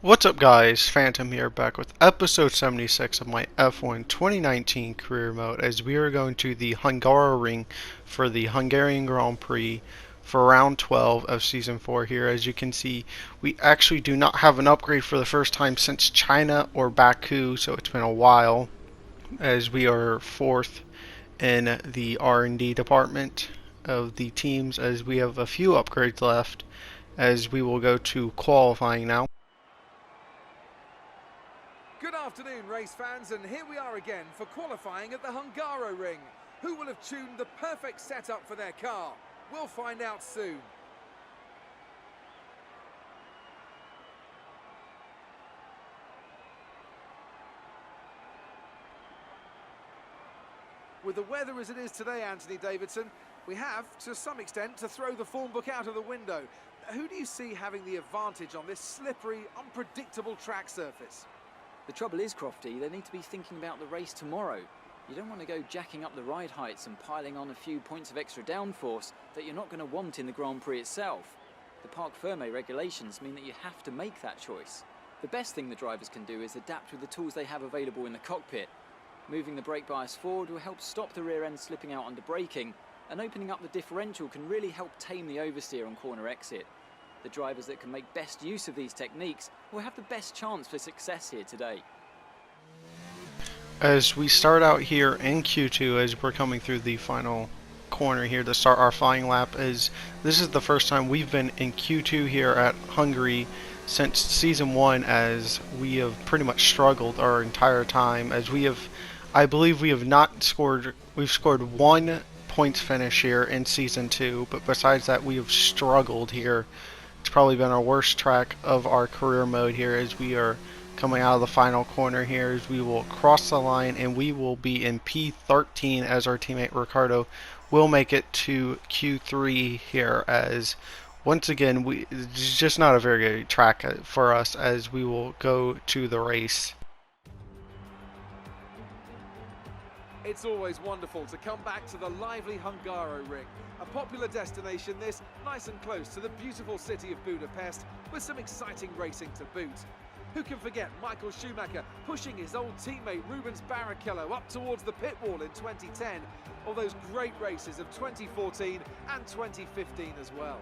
What's up guys, Phantom here back with episode 76 of my F1 2019 career mode as we are going to the Hungaroring for the Hungarian Grand Prix for round 12 of season 4 here. As you can see, we actually do not have an upgrade for the first time since China or Baku, so it's been a while, as we are fourth in the R&D department of the teams, as we have a few upgrades left as we will go to qualifying now. Good afternoon, race fans, and here we are again for qualifying at the Hungaroring. Who will have tuned the perfect setup for their car? We'll find out soon. With the weather as it is today, Anthony Davidson, we have, to some extent, to throw the form book out of the window. Who do you see having the advantage on this slippery, unpredictable track surface? The trouble is, Crofty, they need to be thinking about the race tomorrow. You don't want to go jacking up the ride heights and piling on a few points of extra downforce that you're not going to want in the Grand Prix itself. The Parc Fermé regulations mean that you have to make that choice. The best thing the drivers can do is adapt with the tools they have available in the cockpit. Moving the brake bias forward will help stop the rear end slipping out under braking, and opening up the differential can really help tame the oversteer on corner exit. The drivers that can make best use of these techniques will have the best chance for success here today. As we start out here in Q2, as we're coming through the final corner here to start our flying lap, as this is the first time we've been in Q2 here at Hungary since season 1, as we have pretty much struggled our entire time, as we have, I believe we have not scored, we've scored 1 points finish here in season 2, but besides that we have struggled here. It's probably been our worst track of our career mode here, as we are coming out of the final corner here, as we will cross the line and we will be in P13 as our teammate Ricardo will make it to Q3 here, as once again it's just not a very good track for us as we will go to the race. It's always wonderful to come back to the lively Hungaroring. A popular destination this, nice and close to the beautiful city of Budapest, with some exciting racing to boot. Who can forget Michael Schumacher pushing his old teammate Rubens Barrichello up towards the pit wall in 2010, or those great races of 2014 and 2015 as well.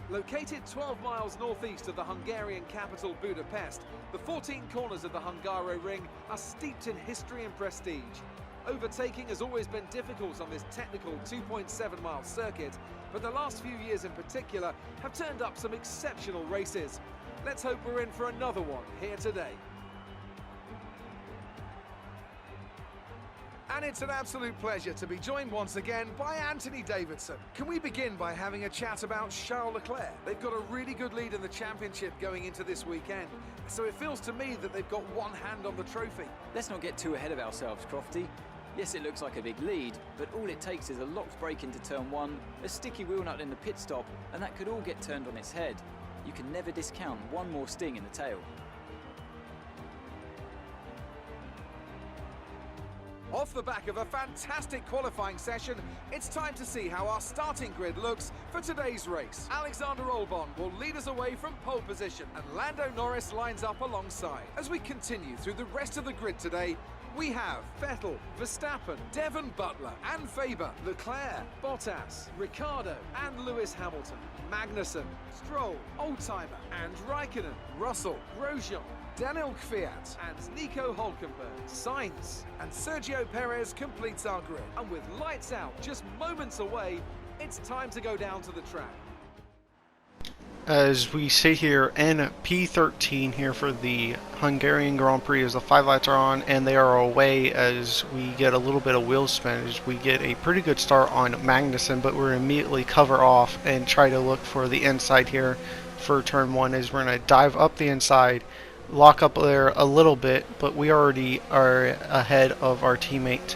Located 12 miles northeast of the Hungarian capital Budapest, the 14 corners of the Hungaroring are steeped in history and prestige. Overtaking has always been difficult on this technical 2.7 mile circuit, but the last few years in particular have turned up some exceptional races. Let's hope we're in for another one here today. And it's an absolute pleasure to be joined once again by Anthony Davidson. Can we begin by having a chat about Charles Leclerc? They've got a really good lead in the championship going into this weekend, so it feels to me that they've got one hand on the trophy. Let's not get too ahead of ourselves, Crofty. Yes, it looks like a big lead, but all it takes is a locked brake into turn 1, a sticky wheel nut in the pit stop, and that could all get turned on its head. You can never discount one more sting in the tail. Off the back of a fantastic qualifying session, it's time to see how our starting grid looks for today's race. Alexander Albon will lead us away from pole position, and Lando Norris lines up alongside. As we continue through the rest of the grid today, we have Vettel, Verstappen, Devon Butler and Faber, Leclerc, Bottas, Ricciardo and Lewis Hamilton, Magnussen, Stroll, Oldtimer and Raikkonen, Russell, Grosjean, Daniel Kvyat and Nico Hülkenberg. Sainz and Sergio Perez completes our grid. And with lights out just moments away, it's time to go down to the track. As we sit here in P13 here for the Hungarian Grand Prix, as the 5 lights are on and they are away, as we get a little bit of wheel spin, as we get a pretty good start on Magnussen, but we're immediately cover off and try to look for the inside here for turn 1, as we're going to dive up the inside, lock up there a little bit, but we already are ahead of our teammate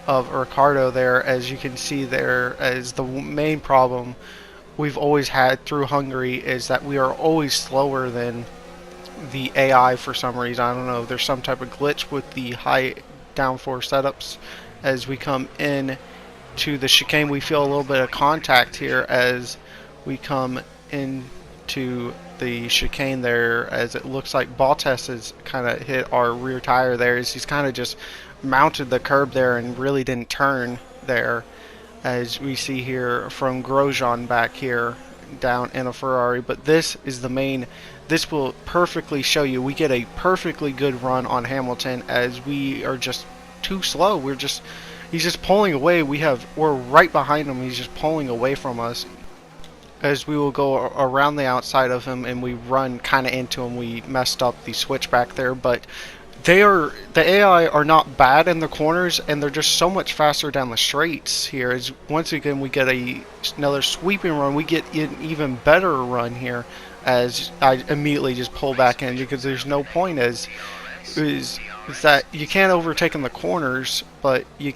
of Ricardo there, as you can see there, as the main problem we've always had through Hungary is that we are always slower than the AI for some reason. I don't know, there's some type of glitch with the high downforce setups. As we come in to the chicane, we feel a little bit of contact here as we come into the chicane there, as it looks like Bottas has kind of hit our rear tire there, as he's kind of just mounted the curb there and really didn't turn there, as we see here from Grosjean back here down in a Ferrari. But this is the main, this will perfectly show you, we get a perfectly good run on Hamilton, as we are just too slow. He's just pulling away. We're right behind him. He's just pulling away from us, as we will go around the outside of him and we run kind of into him. We messed up the switch back there, but the AI are not bad in the corners, and they're just so much faster down the straights here. As once again we get another sweeping run, we get an even better run here, as I immediately just pull back in, because there's no point is that you can't overtake in the corners, but you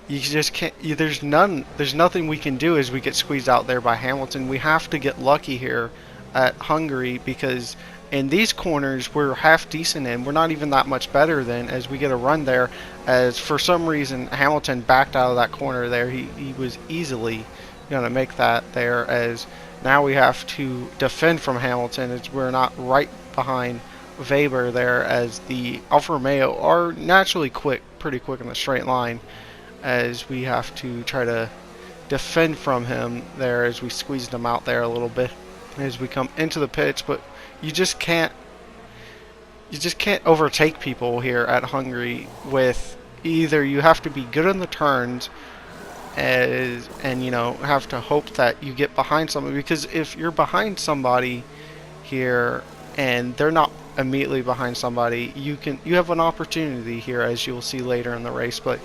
just can't. There's nothing we can do as we get squeezed out there by Hamilton. We have to get lucky here at Hungary, because in these corners we're half decent in. We're not even that much better than, as we get a run there, as for some reason Hamilton backed out of that corner there. He was easily going to make that there, as now we have to defend from Hamilton, as we're not right behind Weber there, as the Alfa Romeo are naturally pretty quick in the straight line, as we have to try to defend from him there, as we squeezed him out there a little bit as we come into the pits. But you just can't overtake people here at Hungary. With either you have to be good in the turns, and have to hope that you get behind somebody, because if you're behind somebody here and they're not immediately behind somebody, you have an opportunity here, as you'll see later in the race. But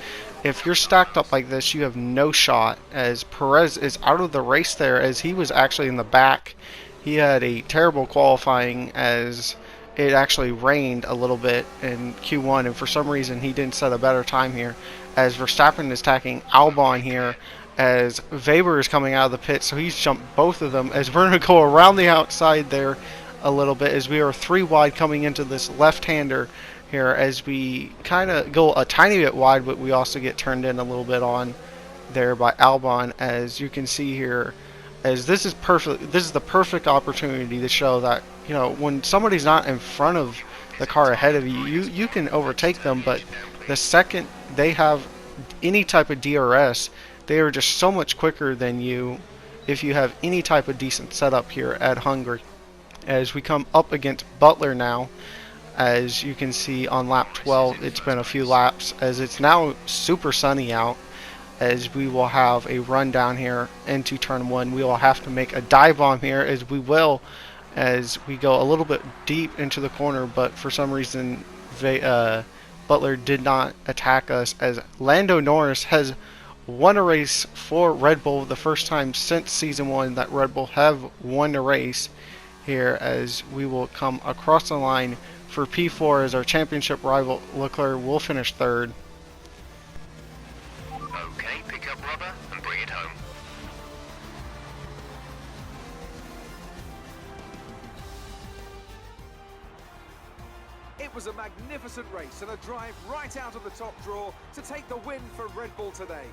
if you're stacked up like this, you have no shot, as Perez is out of the race there, as he was actually in the back. He had a terrible qualifying, as it actually rained a little bit in Q1, and for some reason he didn't set a better time here, as Verstappen is attacking Albon here, as Weber is coming out of the pit, so he's jumped both of them, as we're going to go around the outside there a little bit, as we are 3 wide coming into this left-hander here, as we kind of go a tiny bit wide, but we also get turned in a little bit on there by Albon, as you can see here, as this is the perfect opportunity to show that, when somebody's not in front of the car ahead of you, you can overtake them. But the second they have any type of DRS, they are just so much quicker than you if you have any type of decent setup here at Hungary. As we come up against Butler now, as you can see on lap 12, it's been a few laps, as it's now super sunny out, as we will have a run down here into turn 1. We will have to make a dive bomb here, as we go a little bit deep into the corner, but for some reason Butler did not attack us, as Lando Norris has won a race for Red Bull, the first time since season 1 that Red Bull have won a race here, as we will come across the line for P4, as our championship rival Leclerc will finish 3rd. Okay, pick up rubber and bring it home. It was a magnificent race and a drive right out of the top draw to take the win for Red Bull today.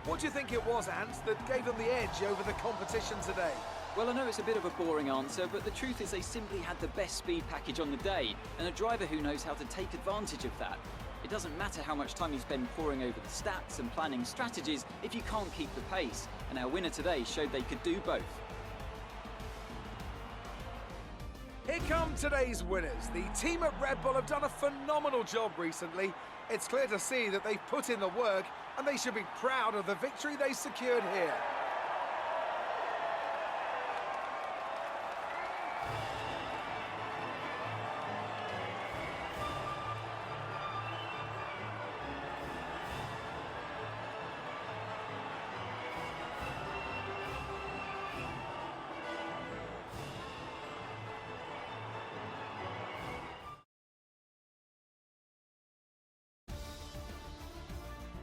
What do you think it was, Ant, that gave them the edge over the competition today? Well, I know it's a bit of a boring answer, but the truth is they simply had the best speed package on the day, and a driver who knows how to take advantage of that. It doesn't matter how much time you spend poring over the stats and planning strategies if you can't keep the pace, and our winner today showed they could do both. Here come today's winners. The team at Red Bull have done a phenomenal job recently. It's clear to see that they've put in the work, and they should be proud of the victory they secured here.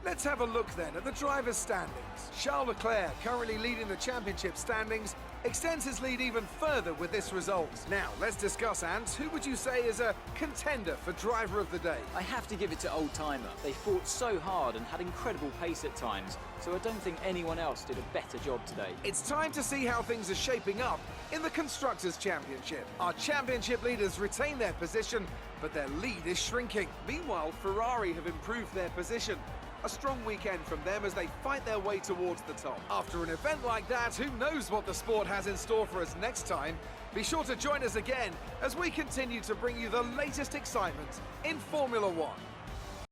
Let's have a look then at the drivers' standings. Charles Leclerc, currently leading the championship standings, extends his lead even further with this result. Now, let's discuss, Ant. Who would you say is a contender for driver of the day? I have to give it to Old Timer. They fought so hard and had incredible pace at times, so I don't think anyone else did a better job today. It's time to see how things are shaping up in the Constructors' Championship. Our championship leaders retain their position, but their lead is shrinking. Meanwhile, Ferrari have improved their position. A strong weekend from them as they fight their way towards the top. After an event like that, who knows what the sport has in store for us next time? Be sure to join us again as we continue to bring you the latest excitement in Formula One.